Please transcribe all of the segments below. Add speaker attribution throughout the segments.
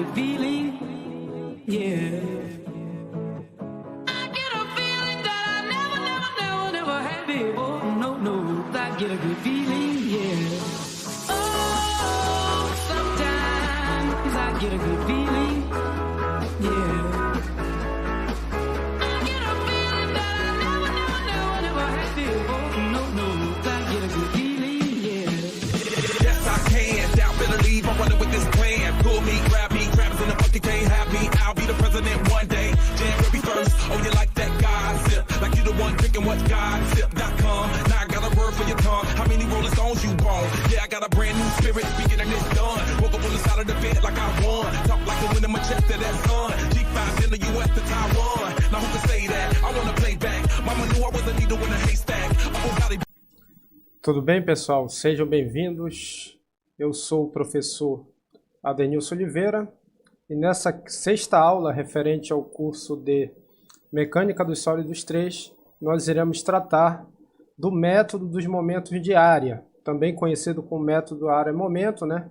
Speaker 1: good feeling, yeah. I get a feeling that I never had before. No, I get a good feeling, yeah. Oh, sometimes I get a good feeling, yeah. I get a feeling that I never had before. No, I get a good feeling, yeah.
Speaker 2: Yes, I can. Doubt, better leave. I'm running with this plan. Pull me, grab me, trappers in the bucket can't have me. I'll be the president one day. January 1st. Oh, you like that gossip? Like you the one drinking what's gossip.com. Now I got a word for your tongue. How many Rolling Stones you bought? Yeah, I got a brand new spirit. Speaking of this done. Woke up on the side of the bed like I won. Talk like the wind in my chest to that sun. G5 in the US to Taiwan. Now who can say that? I wanna play back. Mama knew I was a needle in a haystack. Oh, God,
Speaker 3: Tudo bem, pessoal? Sejam bem-vindos. Eu sou o professor Adenilson Oliveira e nessa sexta aula referente ao curso de Mecânica dos Sólidos 3, nós iremos tratar do método dos momentos de área, também conhecido como método área-momento, né?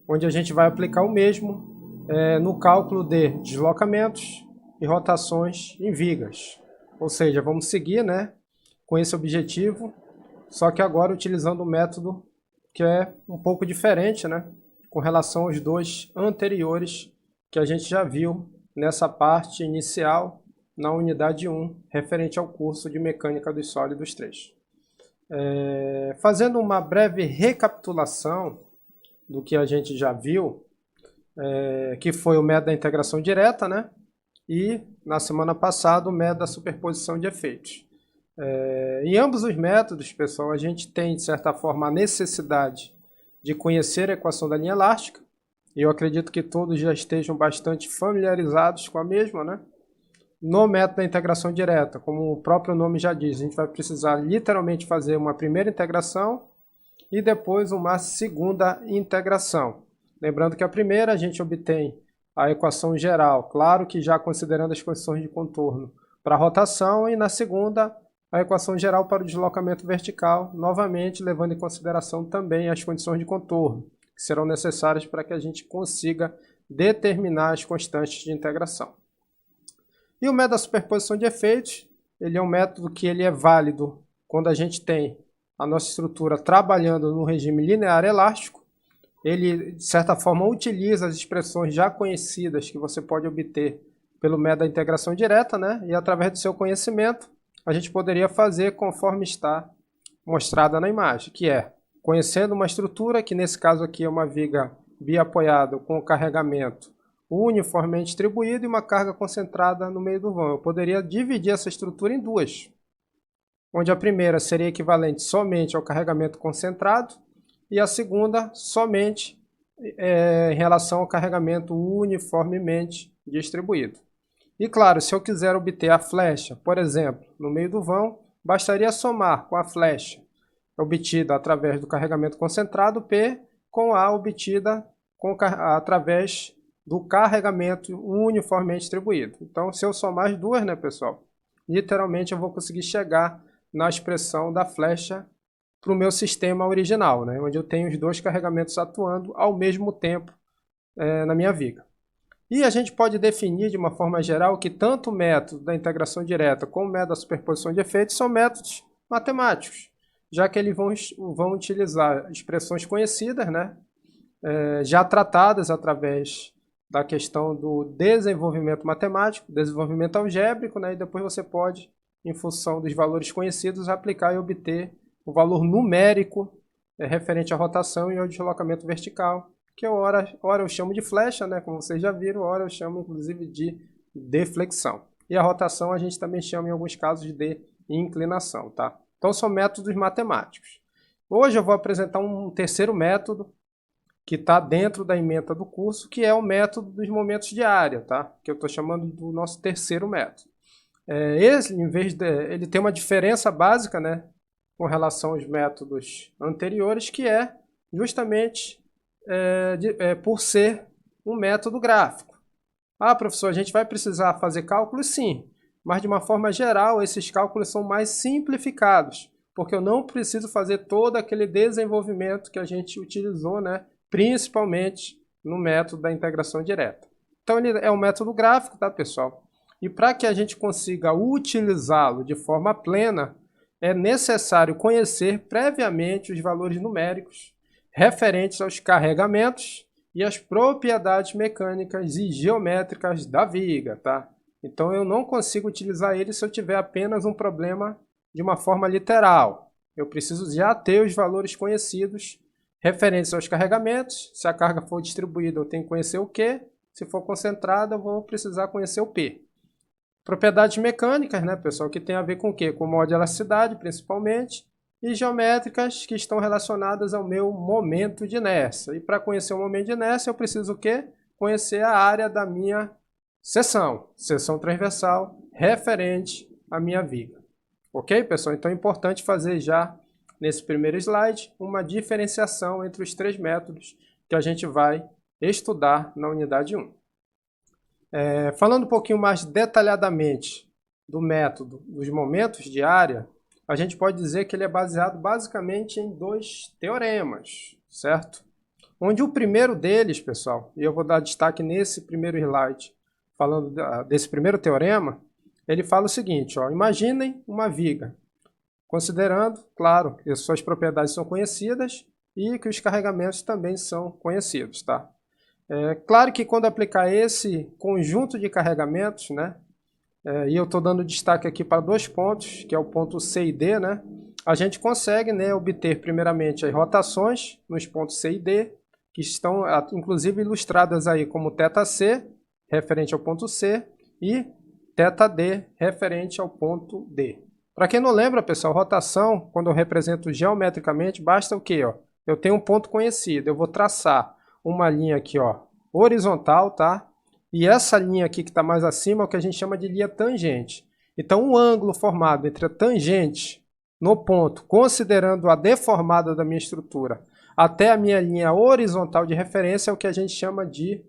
Speaker 3: Onde a gente vai aplicar o mesmo no cálculo de deslocamentos e rotações em vigas. Ou seja, vamos seguir, né, com esse objetivo, só que agora utilizando um método que é um pouco diferente, né, com relação aos dois anteriores que a gente já viu nessa parte inicial na unidade 1, referente ao curso de Mecânica dos Sólidos 3. Fazendo uma breve recapitulação do que a gente já viu, que foi o método da integração direta, né, e na semana passada o método da superposição de efeitos. Em ambos os métodos, pessoal, a gente tem, de certa forma, a necessidade de conhecer a equação da linha elástica, e eu acredito que todos já estejam bastante familiarizados com a mesma, né? No método da integração direta, como o próprio nome já diz, a gente vai precisar literalmente fazer uma primeira integração e depois uma segunda integração. Lembrando que a primeira a gente obtém a equação geral, claro que já considerando as condições de contorno para a rotação, e na segunda a equação geral para o deslocamento vertical, novamente levando em consideração também as condições de contorno, que serão necessárias para que a gente consiga determinar as constantes de integração. E o método da superposição de efeitos, ele é um método que ele é válido quando a gente tem a nossa estrutura trabalhando no regime linear elástico. Ele, de certa forma, utiliza as expressões já conhecidas que você pode obter pelo método da integração direta, né? E através do seu conhecimento, a gente poderia fazer conforme está mostrada na imagem, que é, conhecendo uma estrutura, que nesse caso aqui é uma viga biapoiada com carregamento uniformemente distribuído e uma carga concentrada no meio do vão. Eu poderia dividir essa estrutura em duas, onde a primeira seria equivalente somente ao carregamento concentrado e a segunda somente em relação ao carregamento uniformemente distribuído. E claro, se eu quiser obter a flecha, por exemplo, no meio do vão, bastaria somar com a flecha obtida através do carregamento concentrado P com a obtida através do carregamento uniformemente distribuído. Então, se eu somar as duas, né, pessoal, literalmente eu vou conseguir chegar na expressão da flecha para o meu sistema original, né, onde eu tenho os dois carregamentos atuando ao mesmo tempo na minha viga. E a gente pode definir de uma forma geral que tanto o método da integração direta como o método da superposição de efeitos são métodos matemáticos, já que eles vão utilizar expressões conhecidas, né, já tratadas através da questão do desenvolvimento matemático, desenvolvimento algébrico, né, e depois você pode, em função dos valores conhecidos, aplicar e obter o valor numérico referente à rotação e ao deslocamento vertical, que ora eu chamo de flecha, né, como vocês já viram, ora eu chamo inclusive de deflexão. E a rotação a gente também chama em alguns casos de inclinação, tá? Então são métodos matemáticos. Hoje eu vou apresentar um terceiro método que está dentro da ementa do curso, que é o método dos momentos de área, tá? Que eu estou chamando do nosso terceiro método. Ele tem uma diferença básica, né, com relação aos métodos anteriores, que é justamente por ser um método gráfico. Ah, professor, a gente vai precisar fazer cálculos? Sim, mas de uma forma geral esses cálculos são mais simplificados, porque eu não preciso fazer todo aquele desenvolvimento que a gente utilizou, né, principalmente no método da integração direta. Então ele é um método gráfico, tá, pessoal? E para que a gente consiga utilizá-lo de forma plena, é necessário conhecer previamente os valores numéricos referentes aos carregamentos e as propriedades mecânicas e geométricas da viga, tá? Então eu não consigo utilizar ele se eu tiver apenas um problema de uma forma literal. Eu preciso já ter os valores conhecidos referentes aos carregamentos. Se a carga for distribuída, eu tenho que conhecer o Q. Se for concentrada, eu vou precisar conhecer o P. Propriedades mecânicas, né, pessoal, que tem a ver com o quê? Com modo de elasticidade, principalmente, e geométricas que estão relacionadas ao meu momento de inércia. E para conhecer o momento de inércia, eu preciso o quê? Conhecer a área da minha seção transversal referente à minha viga. Ok, pessoal? Então é importante fazer já, nesse primeiro slide, uma diferenciação entre os três métodos que a gente vai estudar na unidade 1. Falando um pouquinho mais detalhadamente do método dos momentos de área, a gente pode dizer que ele é baseado basicamente em dois teoremas, certo? Onde o primeiro deles, pessoal, e eu vou dar destaque nesse primeiro slide, falando desse primeiro teorema, ele fala o seguinte, ó, imaginem uma viga, considerando, claro, que suas propriedades são conhecidas e que os carregamentos também são conhecidos, tá? Claro que quando aplicar esse conjunto de carregamentos, né, e eu estou dando destaque aqui para dois pontos, que é o ponto C e D, né, a gente consegue, né, obter primeiramente as rotações nos pontos C e D, que estão inclusive ilustradas aí como θC, referente ao ponto C, e θD, referente ao ponto D. Para quem não lembra, pessoal, rotação, quando eu represento geometricamente, basta o quê? Ó? Eu tenho um ponto conhecido, eu vou traçar uma linha aqui, ó, horizontal, tá? E essa linha aqui que está mais acima é o que a gente chama de linha tangente. Então, o ângulo formado entre a tangente no ponto, considerando a deformada da minha estrutura, até a minha linha horizontal de referência é o que a gente chama de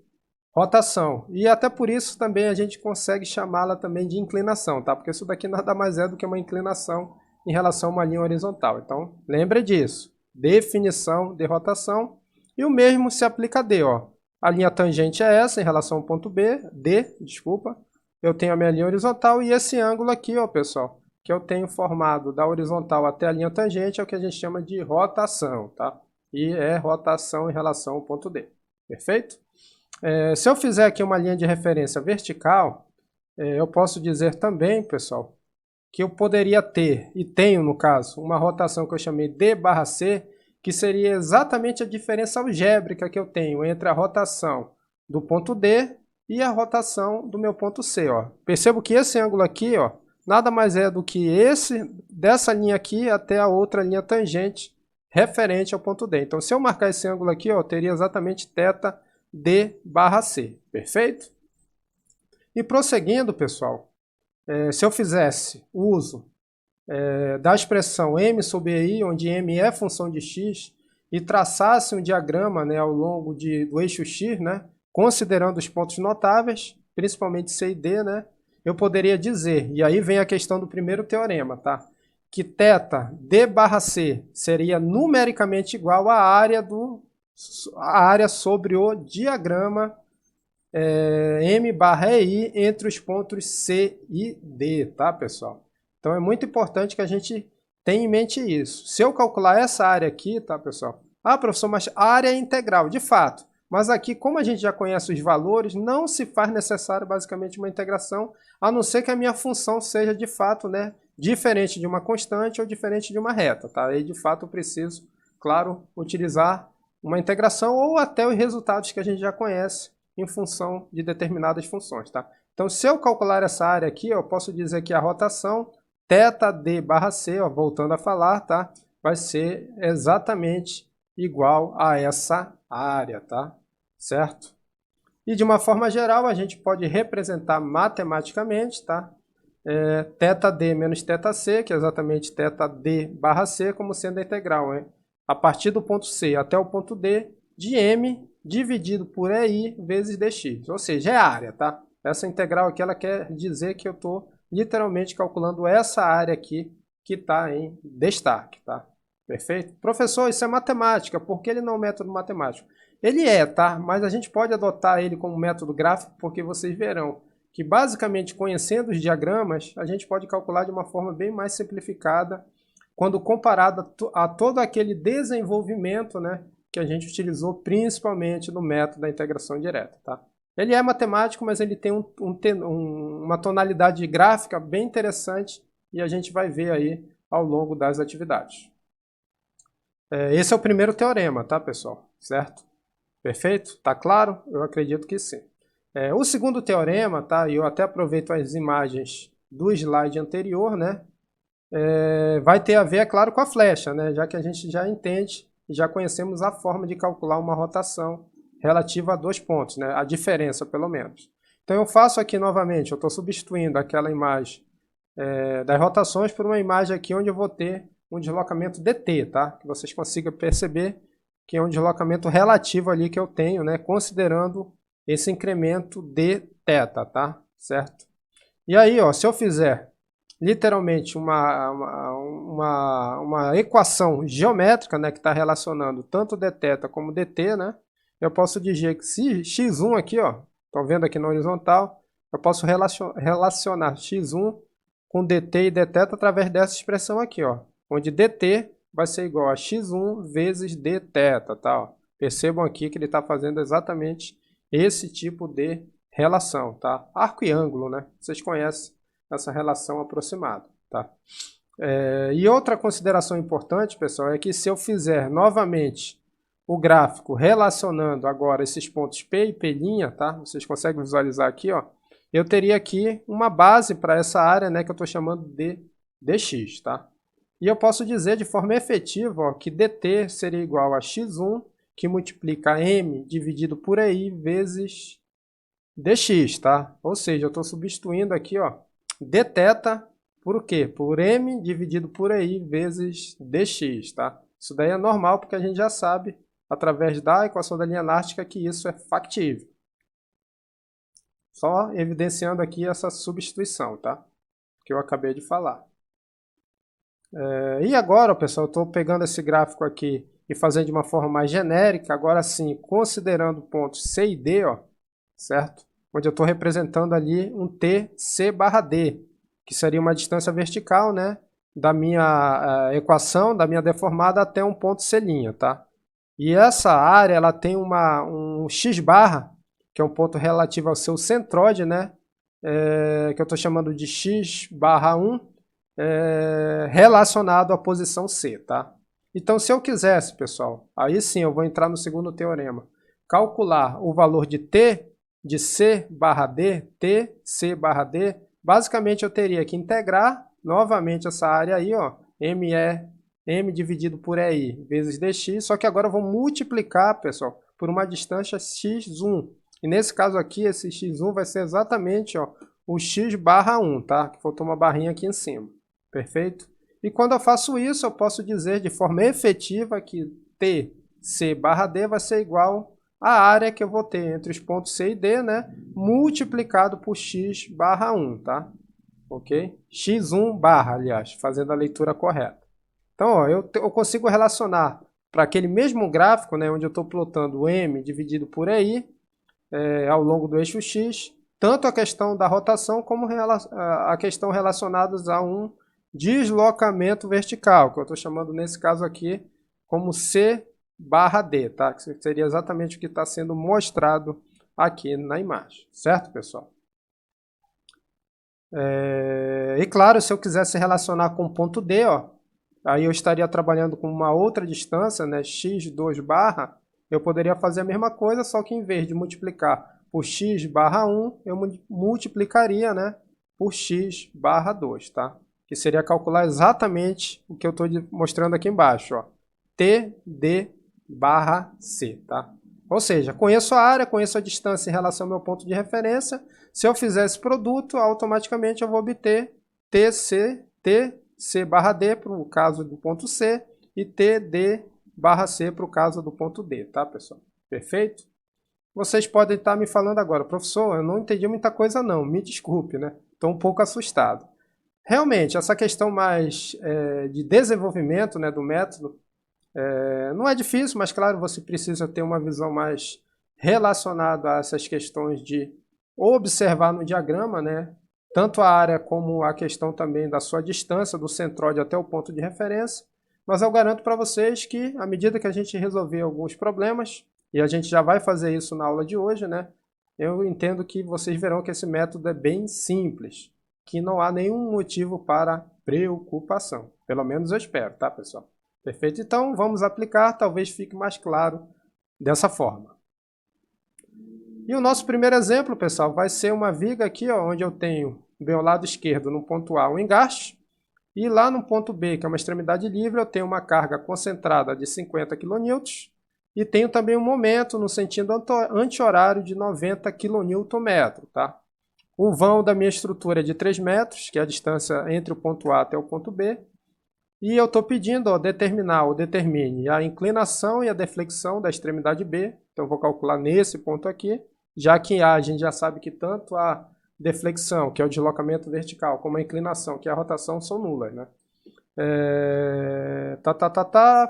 Speaker 3: rotação. E até por isso também a gente consegue chamá-la também de inclinação, tá? Porque isso daqui nada mais é do que uma inclinação em relação a uma linha horizontal. Então, lembre disso. Definição de rotação. E o mesmo se aplica a D, ó. A linha tangente é essa em relação ao ponto D, desculpa. Eu tenho a minha linha horizontal e esse ângulo aqui, ó, pessoal, que eu tenho formado da horizontal até a linha tangente é o que a gente chama de rotação, tá? E é rotação em relação ao ponto D. Perfeito? Se eu fizer aqui uma linha de referência vertical, eu posso dizer também, pessoal, que eu poderia ter, e tenho no caso, uma rotação que eu chamei D/C, que seria exatamente a diferença algébrica que eu tenho entre a rotação do ponto D e a rotação do meu ponto C. Ó. Percebo que esse ângulo aqui, ó, nada mais é do que dessa linha aqui até a outra linha tangente referente ao ponto D. Então, se eu marcar esse ângulo aqui, ó, eu teria exatamente θD/C. Perfeito? E prosseguindo, pessoal, se eu fizesse uso da expressão m sobre i, onde m é função de x, e traçasse um diagrama, né, ao longo do eixo x, né, considerando os pontos notáveis, principalmente C e D, né, eu poderia dizer, e aí vem a questão do primeiro teorema, tá, que θD/C seria numericamente igual à área sobre o diagrama m/i entre os pontos C e D, tá, pessoal? Então é muito importante que a gente tenha em mente isso. Se eu calcular essa área aqui, tá, pessoal? Ah, professor, mas a área é integral, de fato. Mas aqui, como a gente já conhece os valores, não se faz necessário basicamente uma integração, a não ser que a minha função seja de fato, né, diferente de uma constante ou diferente de uma reta, tá? Aí de fato eu preciso, claro, utilizar uma integração ou até os resultados que a gente já conhece em função de determinadas funções, tá? Então, se eu calcular essa área aqui, eu posso dizer que a rotação θD/C, ó, voltando a falar, tá? Vai ser exatamente igual a essa área, tá? Certo? E de uma forma geral, a gente pode representar matematicamente, tá? θD menos θC, que é exatamente θD/C, como sendo a integral, hein? A partir do ponto C até o ponto D, de m dividido por EI vezes dx, ou seja, é a área, tá? Essa integral aqui, ela quer dizer que eu estou literalmente calculando essa área aqui que está em destaque, tá? Perfeito? Professor, isso é matemática, por que ele não é um método matemático? Ele é, tá? Mas a gente pode adotar ele como método gráfico porque vocês verão que basicamente conhecendo os diagramas, a gente pode calcular de uma forma bem mais simplificada quando comparado a todo aquele desenvolvimento, né, que a gente utilizou principalmente no método da integração direta, tá? Ele é matemático, mas ele tem uma tonalidade gráfica bem interessante e a gente vai ver aí ao longo das atividades. Esse é o primeiro teorema, tá, pessoal? Certo? Perfeito? Tá claro? Eu acredito que sim. O segundo teorema, tá? E eu até aproveito as imagens do slide anterior, né? Vai ter a ver, é claro, com a flecha, né? Já que a gente já entende e já conhecemos a forma de calcular uma rotação relativa a 2 pontos, né? A diferença, pelo menos. Então eu faço aqui novamente, eu estou substituindo aquela imagem das rotações por uma imagem aqui onde eu vou ter um deslocamento dt, tá? Que vocês consigam perceber que é um deslocamento relativo ali que eu tenho, né? Considerando esse incremento de θ, tá? Certo? E aí, ó, se eu fizer literalmente uma equação geométrica, né, que está relacionando tanto dθ como dt, né? Eu posso dizer que se x1 aqui, ó, estão vendo aqui na horizontal, eu posso relacionar x1 com dt e dθ através dessa expressão aqui, ó, onde dt vai ser igual a x1 vezes dθ, tá? Ó. Percebam aqui que ele está fazendo exatamente esse tipo de relação, tá? Arco e ângulo, né? Vocês conhecem essa relação aproximada, tá? E outra consideração importante, pessoal, é que se eu fizer novamente o gráfico relacionando agora esses pontos P e P', tá? Vocês conseguem visualizar aqui, ó. Eu teria aqui uma base para essa área, né, que eu estou chamando de dx, tá? E eu posso dizer de forma efetiva, ó, que dt seria igual a x1, que multiplica m dividido por ei vezes dx, tá? Ou seja, eu estou substituindo aqui, ó, dθ por o quê? Por m dividido por ei vezes dx, tá? Isso daí é normal porque a gente já sabe, através da equação da linha elástica, que isso é factível. Só evidenciando aqui essa substituição, tá? Que eu acabei de falar. E agora, pessoal, eu estou pegando esse gráfico aqui e fazendo de uma forma mais genérica, agora sim, considerando pontos C e D, ó, certo? Onde eu estou representando ali um TC barra D, que seria uma distância vertical, né, da minha equação, da minha deformada até um ponto C', tá? E essa área, ela tem um X barra, que é um ponto relativo ao seu centroide, né, que eu estou chamando de X barra 1, relacionado à posição C, tá? Então, se eu quisesse, pessoal, aí sim eu vou entrar no segundo teorema, calcular o valor de T de C barra D, T, C barra D, basicamente eu teria que integrar novamente essa área aí, ó, M dividido por EI vezes dx, só que agora eu vou multiplicar, pessoal, por uma distância x1. E nesse caso aqui, esse x1 vai ser exatamente, ó, o x barra 1, tá? Que faltou uma barrinha aqui em cima. Perfeito? E quando eu faço isso, eu posso dizer de forma efetiva que TC barra D vai ser igual à área que eu vou ter entre os pontos C e D, né? Multiplicado por x barra 1, tá? Ok? x1 barra, aliás, fazendo a leitura correta. Então, ó, eu consigo relacionar para aquele mesmo gráfico, né, onde eu estou plotando m dividido por ei, ao longo do eixo x, tanto a questão da rotação como a questão relacionadas a um deslocamento vertical, que eu estou chamando nesse caso aqui como C barra D, tá? Que seria exatamente o que está sendo mostrado aqui na imagem, certo, pessoal? E claro, se eu quisesse relacionar com o ponto D, ó, aí eu estaria trabalhando com uma outra distância, né, x2 barra, eu poderia fazer a mesma coisa, só que em vez de multiplicar por x barra 1, eu multiplicaria, né, por x barra 2, tá? Que seria calcular exatamente o que eu estou mostrando aqui embaixo, ó, TD barra C, tá? Ou seja, conheço a área, conheço a distância em relação ao meu ponto de referência. Se eu fizer esse produto, automaticamente eu vou obter TC barra D para o caso do ponto C e TD barra C para o caso do ponto D, tá, pessoal? Perfeito? Vocês podem estar me falando agora, professor, eu não entendi muita coisa não, me desculpe, né? Estou um pouco assustado. Realmente, essa questão mais de desenvolvimento, né, do método, Não é difícil, mas claro, você precisa ter uma visão mais relacionada a essas questões de observar no diagrama, né? Tanto a área como a questão também da sua distância do centroide até o ponto de referência. Mas eu garanto para vocês que, à medida que a gente resolver alguns problemas, e a gente já vai fazer isso na aula de hoje, né? Eu entendo que vocês verão que esse método é bem simples, que não há nenhum motivo para preocupação. Pelo menos eu espero, tá, pessoal? Perfeito? Então, vamos aplicar, talvez fique mais claro dessa forma. E o nosso primeiro exemplo, pessoal, vai ser uma viga aqui, ó, onde eu tenho do meu lado esquerdo, no ponto A, um engaste, e lá no ponto B, que é uma extremidade livre, eu tenho uma carga concentrada de 50 kN, e tenho também um momento no sentido anti-horário de 90 kN, tá? O vão da minha estrutura é de 3 metros, que é a distância entre o ponto A até o ponto B, e eu estou pedindo, ó, determine a inclinação e a deflexão da extremidade B, então eu vou calcular nesse ponto aqui, já que em A a gente já sabe que tanto a deflexão, que é o deslocamento vertical, como a inclinação, que é a rotação, são nulas, né?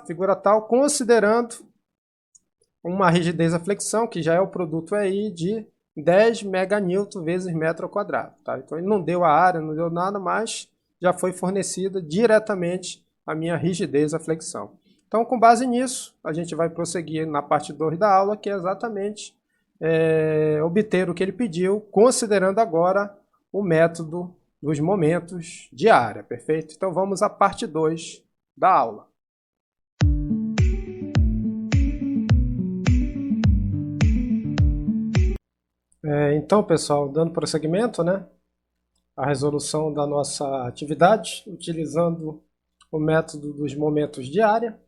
Speaker 3: Figura tal, considerando uma rigidez da flexão, que já é o produto aí de 10 meganewton vezes metro quadrado, tá? Então ele não deu a área, não deu nada, mas já foi fornecida diretamente a minha rigidez da flexão. Então, com base nisso, a gente vai prosseguir na parte 2 da aula, que é exatamente obter o que ele pediu, considerando agora o método dos momentos de área, perfeito? Então vamos à parte 2 da aula. Então, pessoal, dando prosseguimento, né, a resolução da nossa atividade, utilizando o método dos momentos de área.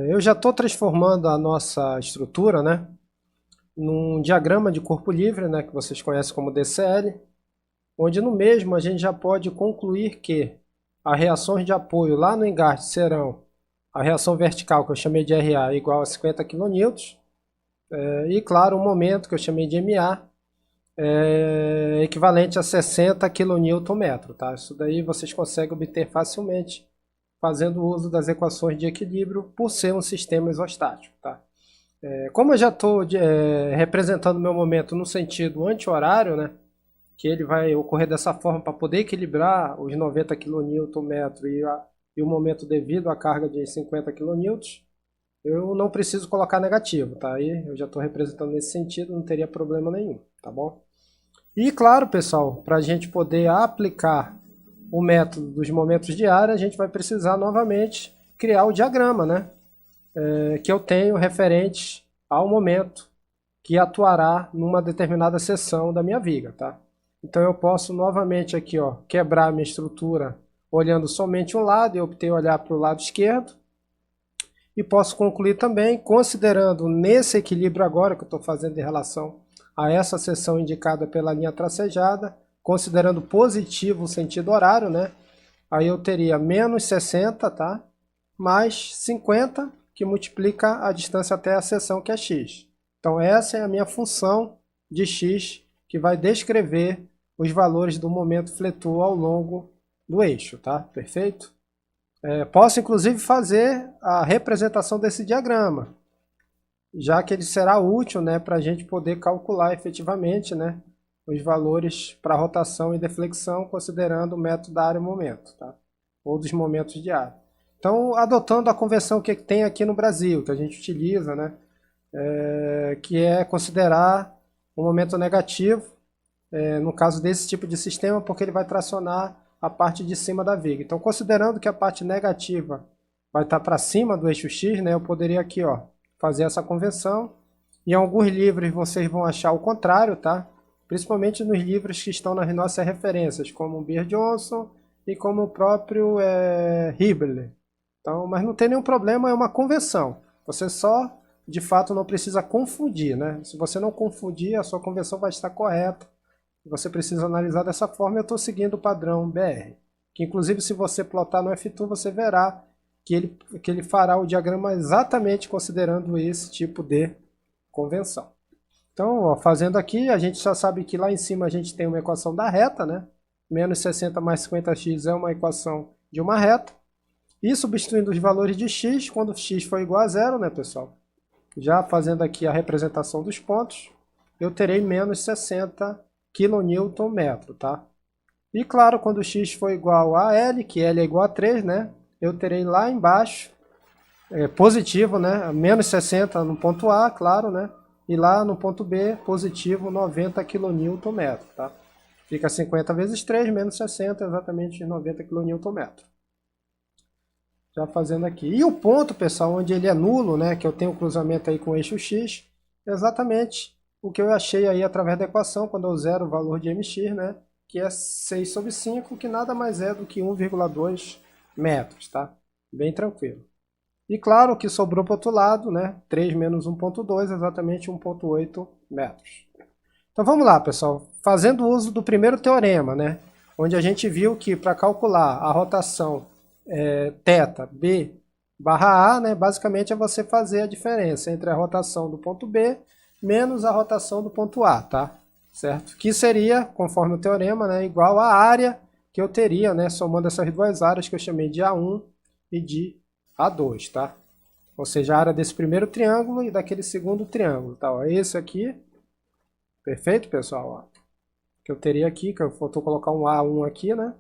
Speaker 3: Eu já estou transformando a nossa estrutura, né, num diagrama de corpo livre, né, que vocês conhecem como DCL, onde no mesmo a gente já pode concluir que as reações de apoio lá no engaste serão a reação vertical, que eu chamei de RA, igual a 50 kN, e claro, o momento, que eu chamei de MA, equivalente a 60 kN, tá? Isso daí vocês conseguem obter facilmente fazendo uso das equações de equilíbrio por ser um sistema isostático, tá? Como eu já estou representando o meu momento no sentido anti-horário, né, que ele vai ocorrer dessa forma para poder equilibrar os 90 kN e o momento devido à carga de 50 kN, eu não preciso colocar negativo, tá? Aí eu já estou representando nesse sentido, não teria problema nenhum, tá bom? E claro, pessoal, para a gente poder aplicar o método dos momentos de área, a gente vai precisar novamente criar o diagrama, né? Que eu tenho referente ao momento que atuará numa determinada seção da minha viga, tá? Então eu posso novamente aqui, ó, quebrar a minha estrutura olhando somente um lado e obter olhar para o lado esquerdo. E posso concluir também, considerando nesse equilíbrio agora que eu estou fazendo em relação a essa seção indicada pela linha tracejada, considerando positivo o sentido horário, né? Aí eu teria menos 60, tá? Mais 50, que multiplica a distância até a seção, que é x. Então essa é a minha função de x, que vai descrever os valores do momento fletor ao longo do eixo, tá? Perfeito? Posso inclusive fazer a representação desse diagrama, já que ele será útil, né, para a gente poder calcular efetivamente, né, os valores para rotação e deflexão, considerando o método da área e momento, tá? Ou dos momentos de área. Então, adotando a convenção que tem aqui no Brasil, que a gente utiliza, né, que é considerar o momento negativo, no caso desse tipo de sistema, porque ele vai tracionar a parte de cima da viga. Então, considerando que a parte negativa vai estar para cima do eixo X, né, eu poderia aqui, ó, fazer essa convenção. Em alguns livros vocês vão achar o contrário, tá? Principalmente nos livros que estão nas nossas referências, como o Beer Johnson e como o próprio Hibbeler. Então, mas não tem nenhum problema, é uma convenção. Você só, de fato, não precisa confundir, né? Se você não confundir, a sua convenção vai estar correta. Você precisa analisar dessa forma. Eu estou seguindo o padrão BR, que inclusive se você plotar no F2, você verá que ele fará o diagrama exatamente considerando esse tipo de convenção. Então, ó, fazendo aqui, a gente já sabe que lá em cima a gente tem uma equação da reta, né? Menos 60 mais 50x é uma equação de uma reta. E substituindo os valores de x, quando x for igual a zero, né, pessoal? Já fazendo aqui a representação dos pontos, eu terei menos 60 kN/m, tá? E claro, quando x for igual a L, que L é igual a 3, né? Eu terei lá embaixo, positivo, né? Menos 60 no ponto A, claro, né? E lá no ponto B, positivo 90 kN/m, tá? Fica 50 vezes 3, menos 60, exatamente 90 kN/m. Já fazendo aqui. E o ponto, pessoal, onde ele é nulo, né? Que eu tenho o cruzamento aí com o eixo x, é exatamente o que eu achei aí através da equação, quando eu zero o valor de mx, né? Que é 6/5, que nada mais é do que 1,2 metros, tá? Bem tranquilo. E claro que sobrou para o outro lado, né? 3 menos 1,2, exatamente 1,8 metros. Então vamos lá, pessoal. Fazendo uso do primeiro teorema, né? Onde a gente viu que para calcular a rotação θ B barra A, né? Basicamente é você fazer a diferença entre a rotação do ponto B menos a rotação do ponto A, tá? Certo? Que seria, conforme o teorema, né, igual à área que eu teria, né, somando essas duas áreas que eu chamei de A1 e de A2, tá? Ou seja, a área desse primeiro triângulo e daquele segundo triângulo, tá? Ó, esse aqui, perfeito, pessoal? Ó, que eu teria aqui, que eu vou colocar um A1 aqui, né?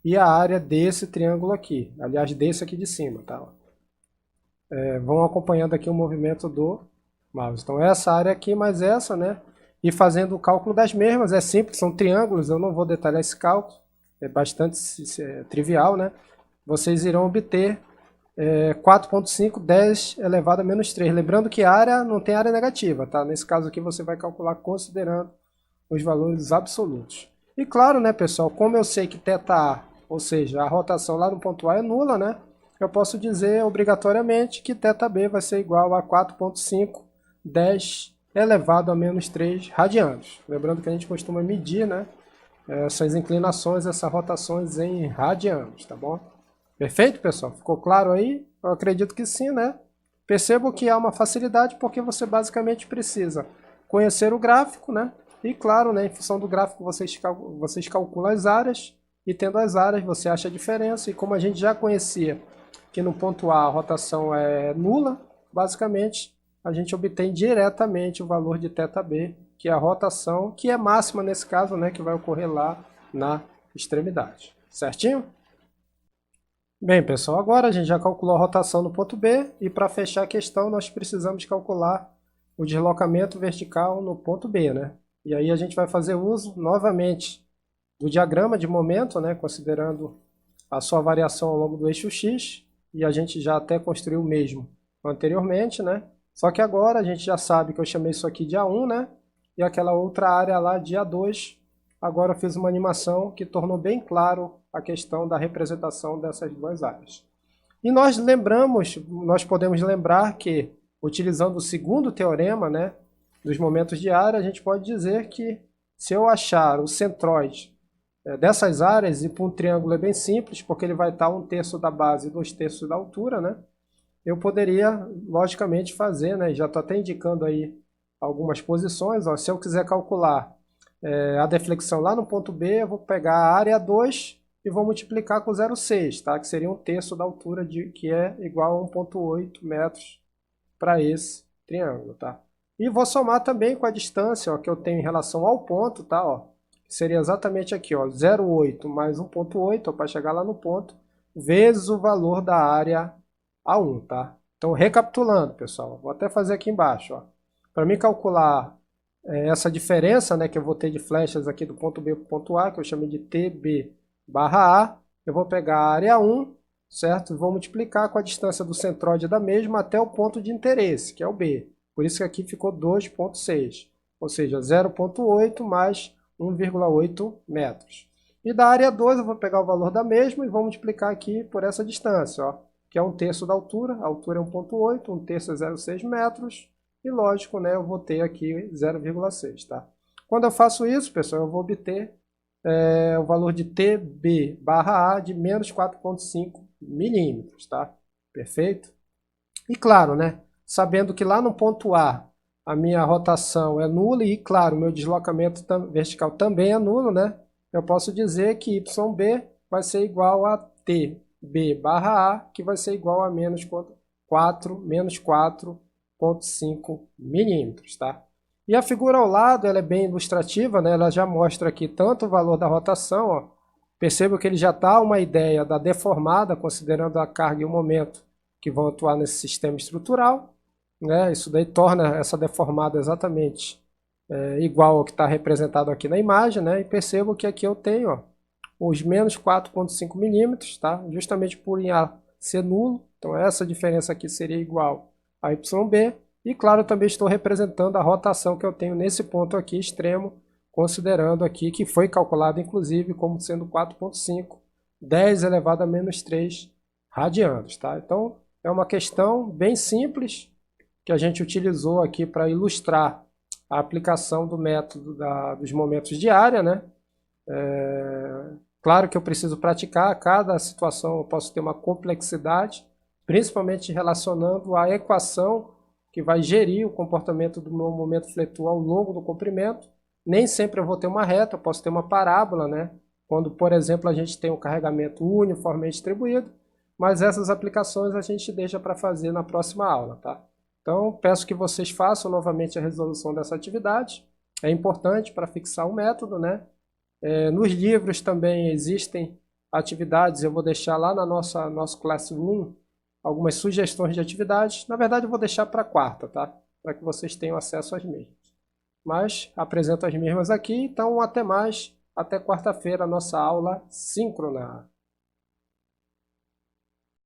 Speaker 3: E a área desse triângulo aqui, aliás, desse aqui de cima, tá? Ó. Vão acompanhando aqui o movimento do mouse. Então, essa área aqui mais essa, né? E fazendo o cálculo das mesmas, é simples, são triângulos, eu não vou detalhar esse cálculo, é bastante trivial, né? Vocês irão obter 4,5, 10 elevado a menos 3. Lembrando que a área não tem área negativa, tá? Nesse caso aqui você vai calcular considerando os valores absolutos. E claro, né, pessoal, como eu sei que θA, ou seja, a rotação lá no ponto A é nula, né? Eu posso dizer obrigatoriamente que θB vai ser igual a 4,5, 10 elevado a menos 3 radianos. Lembrando que a gente costuma medir, né, essas inclinações, essas rotações em radianos, tá bom? Perfeito, pessoal? Ficou claro aí? Eu acredito que sim, né? Percebo que há uma facilidade porque você basicamente precisa conhecer o gráfico, né? E claro, né, em função do gráfico vocês calculam as áreas e tendo as áreas você acha a diferença. E como a gente já conhecia que no ponto A a rotação é nula, basicamente a gente obtém diretamente o valor de θB, que é a rotação, que é máxima nesse caso, né, que vai ocorrer lá na extremidade. Certinho? Bem, pessoal, agora a gente já calculou a rotação no ponto B e para fechar a questão nós precisamos calcular o deslocamento vertical no ponto B, né? E aí a gente vai fazer uso novamente do diagrama de momento, né, considerando a sua variação ao longo do eixo X, e a gente já até construiu o mesmo anteriormente, né? Só que agora a gente já sabe que eu chamei isso aqui de A1, né? E aquela outra área lá de A2. Agora eu fiz uma animação que tornou bem claro a questão da representação dessas duas áreas. E nós podemos lembrar que, utilizando o segundo teorema, né, dos momentos de área, a gente pode dizer que se eu achar o centroide dessas áreas, e para um triângulo é bem simples, porque ele vai estar 1/3 da base e 2/3 da altura, né? Eu poderia, logicamente, fazer, né? Já estou até indicando aí algumas posições. Ó, se eu quiser calcular a deflexão lá no ponto B, eu vou pegar a área 2 e vou multiplicar com 0,6, tá? Que seria 1/3 da altura, que é igual a 1,8 metros para esse triângulo, tá? E vou somar também com a distância, ó, que eu tenho em relação ao ponto, tá? Ó, que seria exatamente aqui, ó, 0,8 mais 1,8, para chegar lá no ponto, vezes o valor da área A1, tá? Então, recapitulando, pessoal, vou até fazer aqui embaixo, ó. Para mim calcular essa diferença, né, que eu vou ter de flechas aqui do ponto B para o ponto A, que eu chamei de TB barra A, eu vou pegar a área 1, certo? Vou multiplicar com a distância do centroide da mesma até o ponto de interesse, que é o B. Por isso que aqui ficou 2,6, ou seja, 0,8 mais 1,8 metros. E da área 2 eu vou pegar o valor da mesma e vou multiplicar aqui por essa distância, ó, que é 1/3 da altura, a altura é 1,8, 1/3 é 0,6 metros, e lógico, né, eu vou ter aqui 0,6, tá? Quando eu faço isso, pessoal, eu vou obter o valor de TB barra A de menos 4,5 milímetros, tá? Perfeito? E claro, né, sabendo que lá no ponto A a minha rotação é nula e, claro, o meu deslocamento vertical também é nulo, né? Eu posso dizer que YB vai ser igual a TB B barra A, que vai ser igual a menos 4,5 milímetros, tá? E a figura ao lado, ela é bem ilustrativa, né? Ela já mostra aqui tanto o valor da rotação, ó. Perceba que ele já está uma ideia da deformada, considerando a carga e o momento que vão atuar nesse sistema estrutural, né? Isso daí torna essa deformada exatamente igual ao que está representado aqui na imagem, né? E percebo que aqui eu tenho, ó, os menos 4,5 milímetros, tá? Justamente por em A ser nulo, então essa diferença aqui seria igual a YB, e claro, também estou representando a rotação que eu tenho nesse ponto aqui extremo, considerando aqui que foi calculado inclusive como sendo 4,5, 10 elevado a menos 3 radianos, tá? Então é uma questão bem simples que a gente utilizou aqui para ilustrar a aplicação do método dos momentos de área, né? Claro que eu preciso praticar, cada situação eu posso ter uma complexidade, principalmente relacionando a equação que vai gerir o comportamento do meu momento fletor ao longo do comprimento. Nem sempre eu vou ter uma reta, eu posso ter uma parábola, né? Quando, por exemplo, a gente tem um carregamento uniformemente distribuído, mas essas aplicações a gente deixa para fazer na próxima aula, tá? Então, peço que vocês façam novamente a resolução dessa atividade. É importante para fixar o método, né? Nos livros também existem atividades, eu vou deixar lá na nosso Classroom algumas sugestões de atividades. Na verdade, eu vou deixar para quarta, tá? Para que vocês tenham acesso às mesmas. Mas apresento as mesmas aqui, então até mais, até quarta-feira, a nossa aula síncrona.